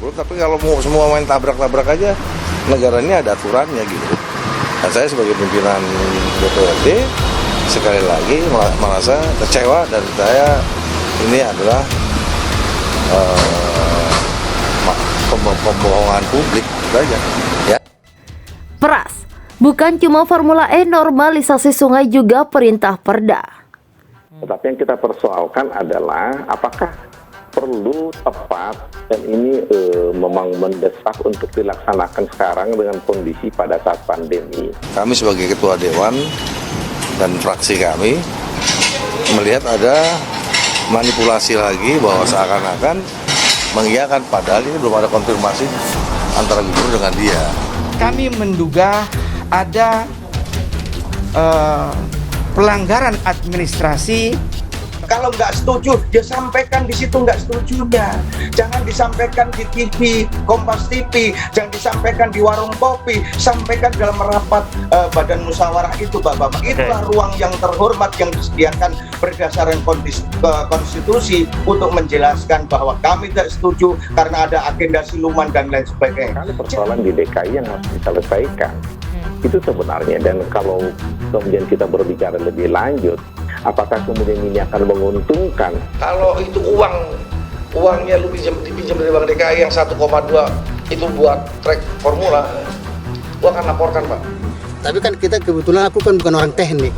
Tapi kalau mau semua main tabrak-tabrak aja, negara ini ada aturannya gitu. Dan saya sebagai pimpinan DPRD sekali lagi merasa kecewa dan saya ini adalah pembohongan publik saja. Ya. Pras, bukan cuma Formula E, normalisasi sungai juga perintah Perda. Tetapi yang kita persoalkan adalah apakah perlu tepat dan ini memang mendesak untuk dilaksanakan sekarang dengan kondisi pada saat pandemi. Kami sebagai Ketua Dewan dan fraksi kami melihat ada manipulasi lagi bahwa seakan-akan mengiyakan, padahal ini belum ada konfirmasi antara gubernur dengan dia. Kami menduga ada pelanggaran administrasi. Kalau nggak setuju, ya sampaikan di situ nggak setujunya. Jangan disampaikan di TV, Kompas TV, jangan disampaikan di warung kopi, sampaikan dalam rapat badan musyawarah itu, Bapak-Bapak. Itulah ruang yang terhormat yang disediakan berdasarkan konstitusi untuk menjelaskan bahwa kami tidak setuju karena ada agenda siluman dan lain sebagainya. Kali persoalan di DKI yang harus diselesaikan. Itu sebenarnya, dan kalau kemudian kita berbicara lebih lanjut, apakah kemudian ini akan menguntungkan? Kalau itu uangnya lu dipinjam dari Bank DKI yang 1,2 itu buat trek formula, gua akan laporkan, Pak. Tapi kan kita kebetulan, aku kan bukan orang teknik,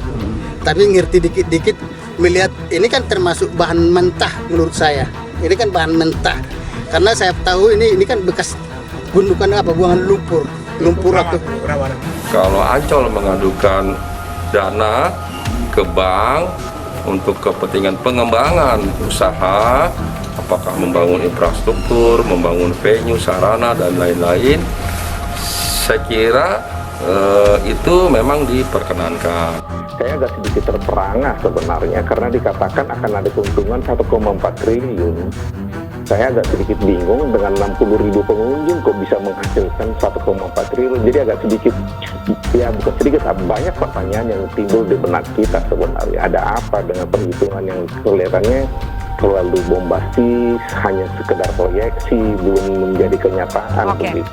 tapi ngerti dikit-dikit melihat ini kan termasuk bahan mentah menurut saya. Ini kan bahan mentah karena saya tahu ini kan bekas gundukan buangan lumpur atau kalau Ancol mengadukan dana ke bank untuk kepentingan pengembangan usaha, apakah membangun infrastruktur, membangun venue, sarana dan lain-lain, saya kira itu memang diperkenankan. Saya agak sedikit terperangah sebenarnya karena dikatakan akan ada keuntungan 1,4 triliun. Saya agak sedikit bingung dengan 60.000 pengunjung kok bisa menghasilkan 1,4 triliun. Jadi agak sedikit, ya bukan sedikit, banyak pertanyaan yang timbul di benak kita sebenarnya. Ada apa dengan perhitungan yang kelihatannya terlalu bombastis, hanya sekedar proyeksi, belum menjadi kenyataan begitu.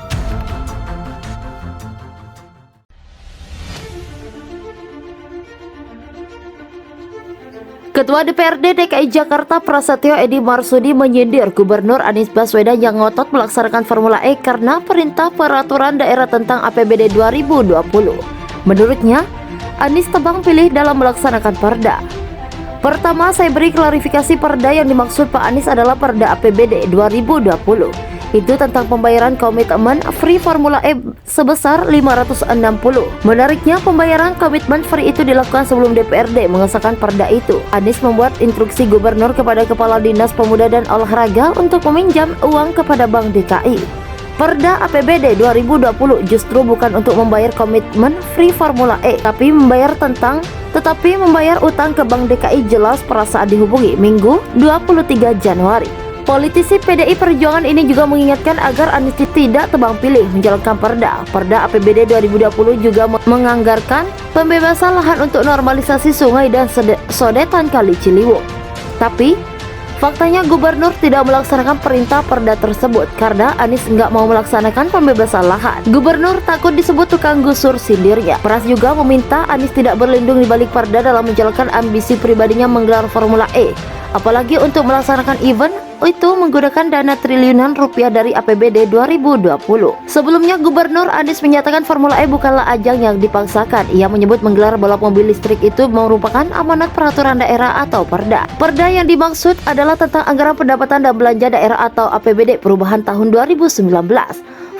Ketua DPRD DKI Jakarta Prasetyo Edy Marsudi menyindir Gubernur Anies Baswedan yang ngotot melaksanakan Formula E karena perintah peraturan daerah tentang APBD 2020. Menurutnya, Anies tebang pilih dalam melaksanakan Perda. Pertama, saya beri klarifikasi Perda yang dimaksud Pak Anies adalah Perda APBD 2020. Itu tentang pembayaran komitmen free Formula E sebesar 560. Menariknya, pembayaran komitmen free itu dilakukan sebelum DPRD mengesahkan Perda itu. Anies membuat instruksi gubernur kepada Kepala Dinas Pemuda dan Olahraga untuk meminjam uang kepada Bank DKI. Perda APBD 2020 justru bukan untuk membayar komitmen free Formula E, tetapi membayar utang ke Bank DKI, jelas saat dihubungi Minggu 23 Januari. Politisi PDI Perjuangan ini juga mengingatkan agar Anies tidak tebang pilih menjalankan Perda. Perda APBD 2020 juga menganggarkan pembebasan lahan untuk normalisasi sungai dan sodetan Kali Ciliwung. Tapi, faktanya gubernur tidak melaksanakan perintah Perda tersebut karena Anies nggak mau melaksanakan pembebasan lahan. Gubernur takut disebut tukang gusur, sindirnya. Pras juga meminta Anies tidak berlindung di balik Perda dalam menjalankan ambisi pribadinya menggelar Formula E. Apalagi untuk melaksanakan event itu menggunakan dana triliunan rupiah dari APBD 2020. Sebelumnya Gubernur Anies menyatakan Formula E bukanlah ajang yang dipaksakan. Ia menyebut menggelar balap mobil listrik itu merupakan amanat peraturan daerah atau Perda. Perda yang dimaksud adalah tentang anggaran pendapatan dan belanja daerah atau APBD perubahan tahun 2019.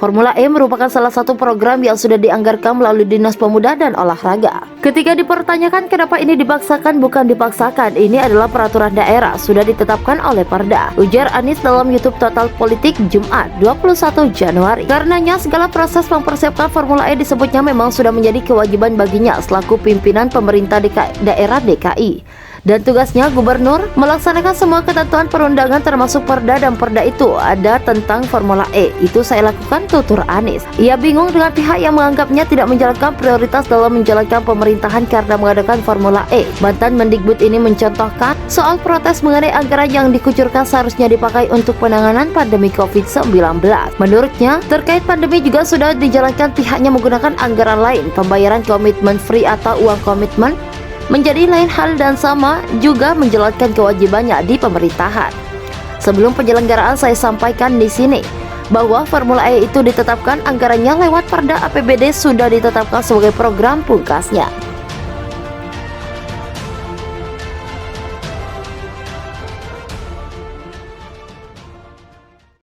Formula E merupakan salah satu program yang sudah dianggarkan melalui Dinas Pemuda dan Olahraga. Ketika dipertanyakan kenapa ini dipaksakan, bukan dipaksakan, ini adalah peraturan daerah, sudah ditetapkan oleh Perda, ujar Anies dalam YouTube Total Politik Jumat 21 Januari. Karenanya segala proses mempersiapkan Formula E disebutnya memang sudah menjadi kewajiban baginya selaku pimpinan pemerintah daerah DKI. Dan tugasnya gubernur melaksanakan semua ketentuan perundangan termasuk perda, dan perda itu ada tentang Formula E. Itu saya lakukan, tutur Anies. Ia bingung dengan pihak yang menganggapnya tidak menjalankan prioritas dalam menjalankan pemerintahan karena mengadakan Formula E. Mantan Mendikbud ini mencontohkan soal protes mengenai anggaran yang dikucurkan seharusnya dipakai untuk penanganan pandemi COVID-19. Menurutnya, terkait pandemi juga sudah dijalankan pihaknya menggunakan anggaran lain. Pembayaran komitmen free atau uang komitmen menjadi lain hal dan sama juga menjalankan kewajibannya di pemerintahan. Sebelum penyelenggaraan saya sampaikan di sini bahwa Formula E itu ditetapkan anggarannya lewat Perda APBD sudah ditetapkan sebagai program pungkasnya.